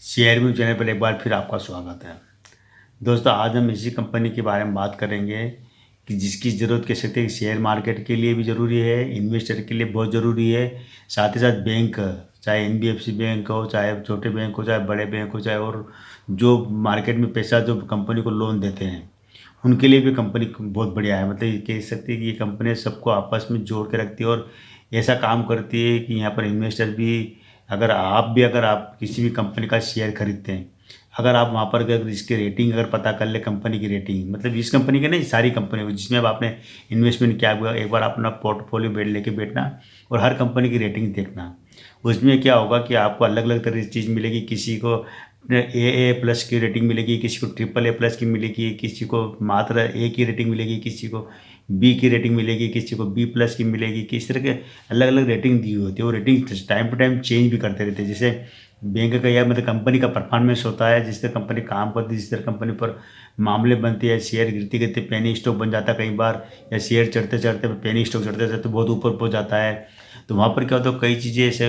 Share view channel पर एक बार फिर आपका स्वागत है। दोस्तों, आज हम इसी कंपनी के बारे में बात करेंगे कि जिसकी ज़रूरत कह सकते हैं कि शेयर मार्केट के लिए भी ज़रूरी है, इन्वेस्टर के लिए बहुत ज़रूरी है। साथ ही साथ बैंक, चाहे एनबीएफसी बैंक हो, चाहे छोटे बैंक हो, चाहे बड़े बैंक हो, चाहे और जो मार्केट में पैसा जो कंपनी को लोन देते हैं, उनके लिए भी कंपनी बहुत बढ़िया है। मतलब ये कह सकते हैं कि ये कंपनी सबको आपस में जोड़ के रखती है और ऐसा काम करती है कि यहाँ पर इन्वेस्टर भी, अगर आप किसी भी कंपनी का शेयर खरीदते हैं, अगर आप वहाँ पर अगर इसकी रेटिंग अगर पता कर ले, कंपनी की रेटिंग, मतलब इस कंपनी की नहीं, सारी कंपनी जिसमें अब आपने इन्वेस्टमेंट किया हुआ, एक बार अपना पोर्टफोलियो लेके बैठना और हर कंपनी की रेटिंग देखना। उसमें क्या होगा कि आपको अलग अलग तरह की चीज़ मिलेगी। किसी को ए प्लस की रेटिंग मिलेगी, किसी को ट्रिपल ए प्लस की मिलेगी, किसी को मात्र ए की रेटिंग मिलेगी, किसी को बी की रेटिंग मिलेगी, किसी को बी प्लस की मिलेगी। किस तरह के अलग अलग रेटिंग दी होती है। वो rating time to time change भी करते रहते हैं। जैसे बैंक का या मतलब कंपनी का परफॉर्मेंस होता है, जिस तरह कंपनी काम करती है, जिस तरह कंपनी पर मामले बनते हैं, शेयर गिरते गिरते पेनी स्टॉक बन जाता है कई बार, या शेयर चढ़ते चढ़ते पेनी स्टॉक चढ़ते चढ़ते बहुत ऊपर पहुंच जाता है। तो वहाँ पर क्या होता है, कई चीज़ें ऐसे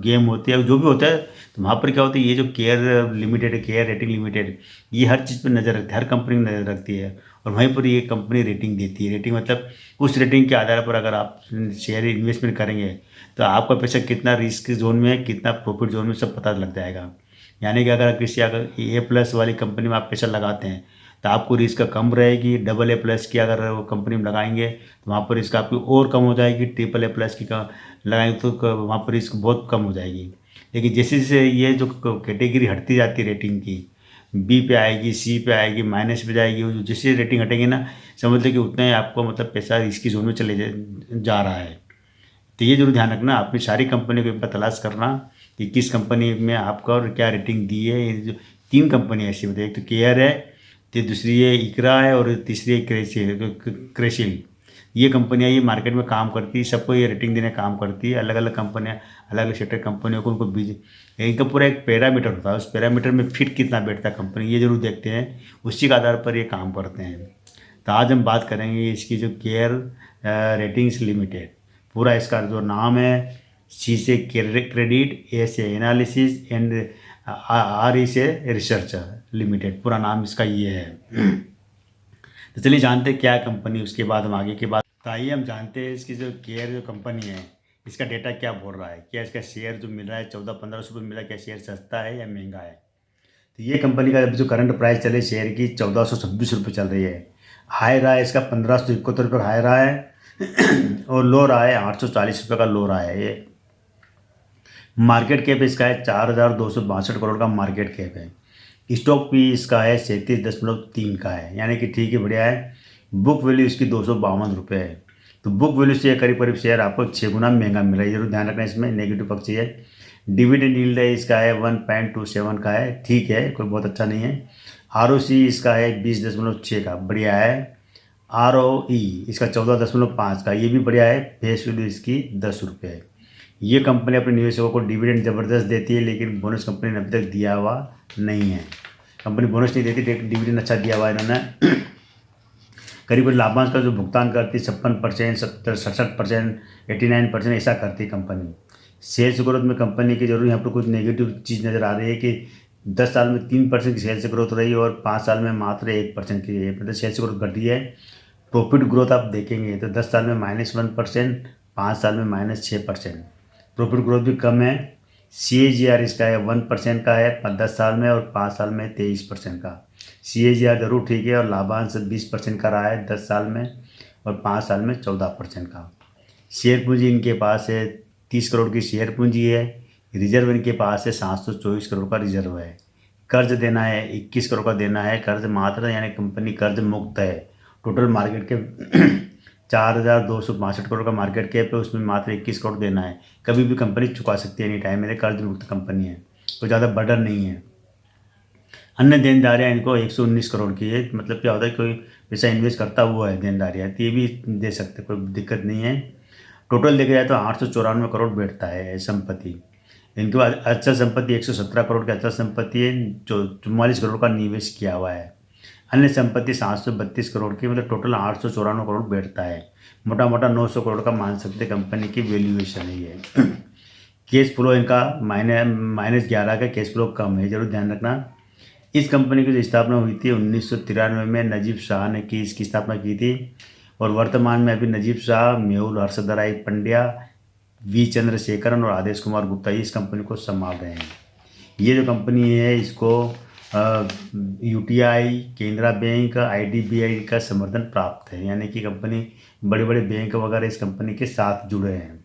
गेम होती है जो भी होता है। तो वहाँ पर क्या होता है, ये जो केयर लिमिटेड है, केयर रेटिंग लिमिटेड, ये हर चीज़ पर नज़र रखती है, हर कंपनी में नज़र रखती है। और वहीं पर ये कंपनी रेटिंग देती है। रेटिंग मतलब उस रेटिंग के आधार पर अगर आप शेयर इन्वेस्टमेंट करेंगे तो आपका पैसा कितना रिस्क जोन में है, कितना प्रॉफिट जोन में, सब पता लग जाएगा। यानी कि अगर ए प्लस वाली कंपनी में आप पैसा लगाते हैं तो आपको रिस्क कम रहेगी। डबल ए प्लस की अगर वो कंपनी में लगाएंगे तो वहाँ पर रिस्क आपकी और कम हो जाएगी। ट्रिपल ए प्लस की लगाएंगे तो वहाँ पर रिस्क बहुत कम हो जाएगी। लेकिन जैसे जैसे ये जो कैटेगरी हटती जाती है रेटिंग की, बी पे आएगी, सी पे आएगी, माइनस पे जाएगी, वो जैसे रेटिंग हटेगी ना, समझ लो कि उतना ही आपको मतलब पैसा इसकी जोन में चले जा रहा है। तो ये जरूर ध्यान रखना, अपनी सारी कंपनी को एक बार तलाश करना कि किस कंपनी में आपका और क्या रेटिंग दी है। ये जो तीन कंपनी ऐसी बताइए, एक तो केयर है, तो दूसरी है इकरा है, और तीसरी है क्रेसिल। ये कंपनियाँ ये मार्केट में काम करती है, सबको ये रेटिंग देने का काम करती है। अलग अलग कंपनियाँ, अलग अलग सेक्टर कंपनियों को उनको बीज, इनका पूरा एक पैरामीटर होता है। उस पैरामीटर में फिट कितना बैठता है कंपनी, ये जरूर देखते हैं। उसी के आधार पर ये काम करते हैं। तो आज हम बात करेंगे इसकी जो केयर रेटिंग्स लिमिटेड, पूरा इसका जो नाम है, सी से क्रेडिट, ए से एनालिसिस एंड आर ई से रिसर्च लिमिटेड, पूरा नाम इसका ये है। तो चलिए जानते हैं क्या कंपनी, उसके बाद हम आगे की बात। तो आइए हम जानते हैं इसकी जो केयर जो कंपनी है, इसका डेटा क्या बोल रहा है। क्या इसका शेयर जो मिल रहा है 1400-1500 रुपये मिल रहा है, क्या शेयर सस्ता है या महंगा है। तो ये कंपनी का अभी जो करंट प्राइस चले शेयर की 1426 रुपये चल रही है। हाई रहा है इसका 1571 रुपये का हाई रहा है और लो रहा है 840 रुपये का लो रहा है। ये मार्केट कैप इसका है 4262 करोड़ का मार्केट कैप है। स्टॉक भी इसका है 37.3 का है, यानी कि ठीक है, बढ़िया है। बुक वैल्यू इसकी 252 रुपये है। तो बुक वैल्यू से करीब करीब शेयर आपको 6 गुना महंगा मिल रहा है। जरूर ध्यान रखना, इसमें नेगेटिव पक्ष है। डिविडेंड यील्ड है इसका है 1.27 का है, ठीक है, कोई बहुत अच्छा नहीं है। आरओसी इसका है 20.6 का, बढ़िया है। आरओई इसका 14.5 का, ये भी बढ़िया है। फेस वैल्यू इसकी 10 रुपये है। ये कंपनी अपने निवेशकों को डिविडेंड ज़बरदस्त देती है, लेकिन बोनस कंपनी ने अभी तक दिया हुआ नहीं है। कंपनी बोनस नहीं देती, डिविडेंड अच्छा दिया हुआ है इन्होंने। करीब लाभांश का जो भुगतान करती है 56%, 67%, 89% ऐसा करती है कंपनी। सेल्स ग्रोथ में कंपनी की जरूर यहाँ पर कुछ नेगेटिव चीज़ नज़र आ रही है कि 10 साल में 3% की सेल्स ग्रोथ रही और 5 साल में मात्र 1% की, मतलब सेल्स ग्रोथ घटी है। प्रॉफिट ग्रोथ आप देखेंगे तो 10 साल में -1%, 5 साल में -6%। प्रॉफिट ग्रोथ भी कम है। CAGR इसका है 1% का है 10 साल में, और 5 साल में 23% का। CAGR जरूर ठीक है। और लाभांश 20% का रहा है 10 साल में, और 5 साल में 14% का। शेयर पूंजी इनके पास है 30 करोड़ की शेयर पूंजी है। रिजर्व इनके पास है 724 करोड़ का रिजर्व है। कर्ज देना है 21 करोड़ का देना है कर्ज मात्र, यानी कंपनी कर्ज मुक्त है। टोटल मार्केट के 4262 करोड़ का मार्केट कैप है, उसमें मात्र 21 करोड़ देना है। कभी भी कंपनी चुका सकती है एनी टाइम, मेरे कर्ज मुक्त कंपनी है, कोई ज़्यादा बर्डन नहीं है। अन्य देनदारियाँ इनको 119 करोड़ की है। मतलब क्या होता है, कोई पैसा इन्वेस्ट करता हुआ है देनदारियाँ, तो ये भी दे सकते, कोई दिक्कत नहीं है। टोटल देखा जाए तो 894 करोड़ बैठता है संपत्ति। इनके पास अचल संपत्ति 117 करोड़ की अचल संपत्ति है, जो 44 करोड़ का निवेश किया हुआ है। अन्य संपत्ति 732 करोड़ की, मतलब टोटल 894 करोड़ बैठता है। मोटा मोटा 900 करोड़ का मान सकते कंपनी की वैल्यूएशन है ये। कैश फ्लो इनका -11 का कैश फ्लो कम है, ज़रूर ध्यान रखना। इस कंपनी की जो स्थापना हुई थी 1993 में नजीब शाह ने इसकी स्थापना की थी और वर्तमान में अभी नजीब शाह, मेहुल हर्षदराय पंड्या, वी चंद्रशेखरन और आदेश कुमार गुप्ता इस कंपनी को संभाल रहे हैं। ये जो कंपनी है इसको यूटीआई, केनरा बैंक, आईडीबीआई का समर्थन प्राप्त है, यानी कि कंपनी बड़े बड़े बैंक वगैरह इस कंपनी के साथ जुड़े हैं।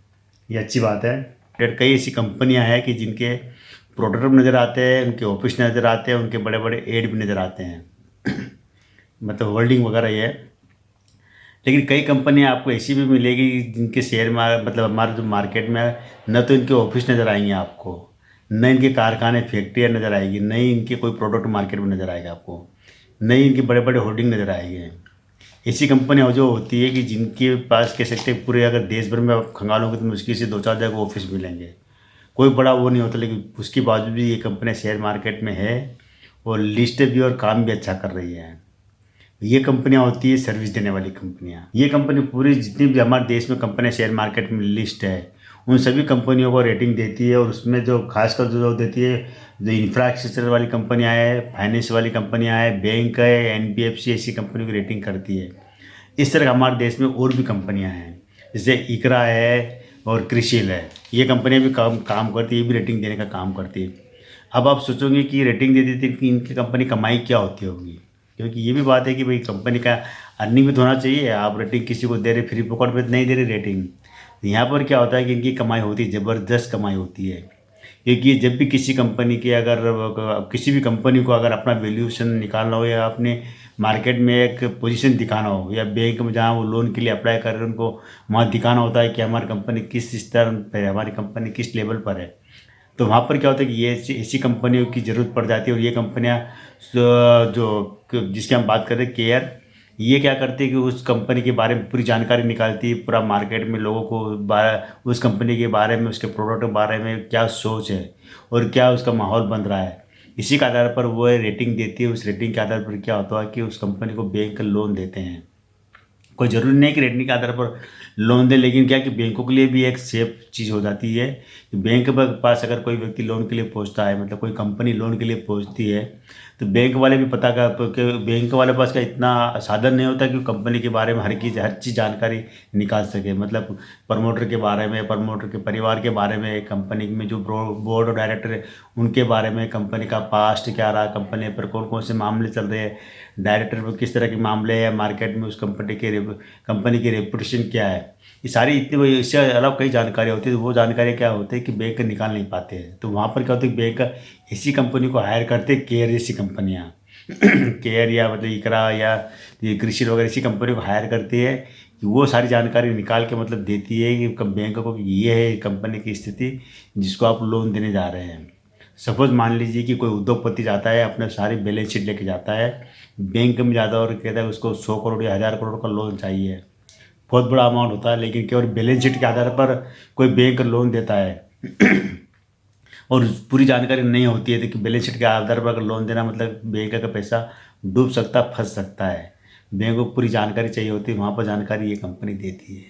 ये अच्छी बात है। कई ऐसी कंपनियां हैं कि जिनके प्रोडक्ट भी नज़र आते हैं, उनके ऑफिस नज़र आते हैं, उनके बड़े बड़े एड भी नज़र आते हैं मतलब होल्डिंग वगैरह ये है। लेकिन कई कंपनियां आपको ऐसी भी मिलेगी जिनके शेयर मतलब हमारे जो मार्केट में न तो इनके ऑफिस नज़र आएंगे आपको, न इनके कारखाने फैक्ट्रियाँ नज़र आएगी, न ही इनके कोई प्रोडक्ट मार्केट में नज़र आएगा आपको, न ही इनके बड़े बड़े होल्डिंग नज़र आएंगे। ऐसी कंपनियाँ जो होती है कि जिनके पास कह सकते हैं पूरे अगर देश भर में आप खंगालोगे तो मुश्किल से 2-4 जगह ऑफिस मिलेंगे, कोई बड़ा वो नहीं होता, लेकिन उसके बावजूद भी ये कंपनियाँ शेयर मार्केट में है और लिस्ट भी और काम भी अच्छा कर रही है। ये कंपनियां होती है सर्विस देने वाली कंपनियां। ये कंपनी पूरी जितनी भी हमारे देश में कंपनियां शेयर मार्केट में लिस्ट है उन सभी कंपनियों को रेटिंग देती है और उसमें जो खासकर जो देती है, जो इंफ्रास्ट्रक्चर वाली कंपनियां हैं, फाइनेंस वाली कंपनियां हैं, बैंक है, एनबीएफसी ऐसी कंपनियों की रेटिंग करती है। इस तरह हमारे देश में और भी कंपनियाँ हैं, जैसे इकरा है और क्रिशिल है। ये कंपनियाँ भी काम करती है, ये भी रेटिंग देने का काम करती है। अब आप सोचोगे कि रेटिंग दे देती कि इनकी कंपनी कमाई क्या होती होगी, क्योंकि ये भी बात है कि भाई कंपनी का अर्निंग भी तो होना चाहिए। आप रेटिंग किसी को दे रहे फ्री पॉकेट में नहीं दे रहे रेटिंग। यहाँ पर क्या होता है कि इनकी कमाई होती है, ज़बरदस्त कमाई होती है, क्योंकि जब भी किसी कंपनी के अगर किसी भी कंपनी को अगर अपना वैल्यूएशन निकालना हो या अपने मार्केट में एक पोजीशन दिखाना हो या बैंक में जहाँ वो लोन के लिए अप्लाई कर रहे हैं उनको वहाँ दिखाना होता है कि हमारी कंपनी किस स्तर पर है, हमारी कंपनी किस लेवल पर है, तो वहाँ पर क्या होता है कि ये ऐसी कंपनियों की ज़रूरत पड़ जाती है। और ये कंपनियाँ जो जिसकी हम बात कर रहे हैं केयर, ये क्या करती है कि उस कंपनी के बारे में पूरी जानकारी निकालती है, पूरा मार्केट में लोगों को उस कंपनी के बारे में, उसके प्रोडक्ट के बारे में क्या सोच है और क्या उसका माहौल बन रहा है, इसी के आधार पर वो रेटिंग देती है। उस रेटिंग के आधार पर क्या होता है कि उस कंपनी को बैंक लोन देते हैं। कोई ज़रूरी नहीं कि रेटिंग के आधार पर लोन दे, लेकिन क्या कि बैंकों के लिए भी एक सेफ चीज़ हो जाती है कि बैंक के पास अगर कोई व्यक्ति लोन के लिए पहुंचता है, मतलब कोई कंपनी लोन के लिए पहुंचती है, तो बैंक वाले भी पता कर कि बैंक वाले पास का इतना साधन नहीं होता कि कंपनी के बारे में हर चीज़ जानकारी निकाल सके। मतलब प्रमोटर के बारे में, प्रमोटर के परिवार के बारे में, कंपनी में जो बोर्ड और डायरेक्टर है उनके बारे में, कंपनी का पास्ट क्या रहा, कंपनी पर कौन कौन से मामले चल रहे हैं, डायरेक्टर पर किस तरह के मामले हैं, मार्केट में उस कंपनी की रेपुटेशन क्या है, ये सारी इतनी, इससे अलावा कई जानकारी होती है। तो वो जानकारी क्या होती है कि बैंक निकाल नहीं पाते हैं, तो वहाँ पर क्या होता है बैंक ऐसी कंपनी को हायर करते हैं, केयर जैसी कंपनियाँ केयर या मतलब इकरा या ये कृषि वगैरह ऐसी कंपनी को हायर करती है कि वो सारी जानकारी निकाल के मतलब देती है कि बैंक को कि ये है कंपनी की स्थिति जिसको आप लोन देने जा रहे हैं। सपोज मान लीजिए कि कोई उद्योगपति जाता है, अपने सारी बैलेंस शीट लेके जाता है बैंक में जाता है और कहता है उसको 100 करोड़ या 1000 करोड़ का लोन चाहिए, बहुत बड़ा अमाउंट होता है, लेकिन केवल बैलेंस शीट के आधार पर कोई बैंक लोन देता है और पूरी जानकारी नहीं होती है, तो कि बैलेंस शीट के आधार पर अगर लोन देना मतलब बैंक का पैसा डूब सकता, फंस सकता है। बैंक को पूरी जानकारी चाहिए होती है, वहाँ पर जानकारी ये कंपनी देती है।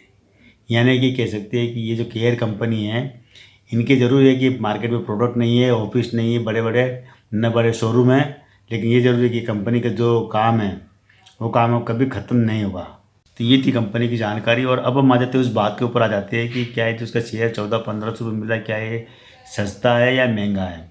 यानी कि कह सकते हैं कि ये जो केयर कंपनी है इनके ज़रूर है कि मार्केट में प्रोडक्ट नहीं है, ऑफिस नहीं है, बड़े बड़े न बड़े शोरूम है, लेकिन ये ज़रूरी है कि कंपनी का जो काम है वो काम कभी ख़त्म नहीं होगा। तो ये थी कंपनी की जानकारी। और अब हम आ जाते हैं उस बात के ऊपर आ जाते हैं कि क्या है जो उसका शेयर 1400-1500 रुपये मिल रहा है, क्या ये सस्ता है या महंगा है।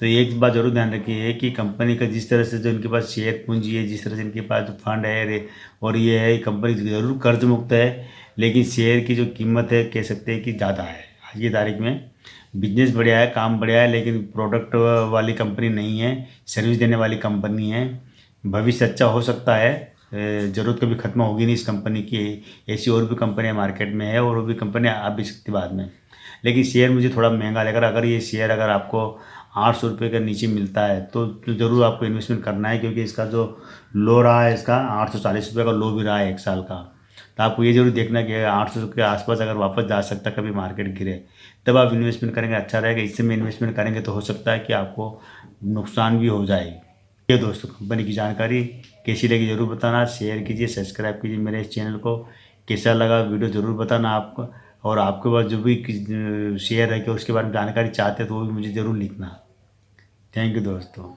तो एक बात जरूर ध्यान रखिए कि कंपनी का जिस तरह से जो इनके पास शेयर पूंजी है, जिस तरह से इनके पास जो फंड है और ये है, कंपनी ज़रूर कर्ज मुक्त है, लेकिन शेयर की जो कीमत है कह सकते हैं कि ज़्यादा है आज की तारीख में। बिजनेस बढ़िया है, काम बढ़िया है, लेकिन प्रोडक्ट वाली कंपनी नहीं है, सर्विस देने वाली कंपनी है। भविष्य अच्छा हो सकता है, ज़रूरत कभी ख़त्म होगी नहीं इस कंपनी की। ऐसी और भी कंपनियां मार्केट में है और वो भी कंपनियां आ भी सकती बाद में, लेकिन शेयर मुझे थोड़ा महंगा लग रहा है। अगर ये शेयर अगर आपको 800 रुपये के नीचे मिलता है तो ज़रूर आपको इन्वेस्टमेंट करना है, क्योंकि इसका जो लो रहा है, इसका 840 रुपये का लो भी रहा है 1 साल का। तो आपको ये जरूर देखना कि 800 के आसपास अगर वापस जा सकता है, कभी मार्केट गिरे तब आप इन्वेस्टमेंट करेंगे, अच्छा रहेगा। इससे में इन्वेस्टमेंट करेंगे तो हो सकता है कि आपको नुकसान भी हो जाए। ये दोस्तों कंपनी की जानकारी कैसी लगी ज़रूर बताना, शेयर कीजिए, सब्सक्राइब कीजिए मेरे इस चैनल को। कैसा लगा वीडियो ज़रूर बताना आपको, और आपके पास जो भी शेयर है कि उसके बारे में जानकारी चाहते हैं तो वो भी मुझे ज़रूर लिखना। थैंक यू दोस्तों।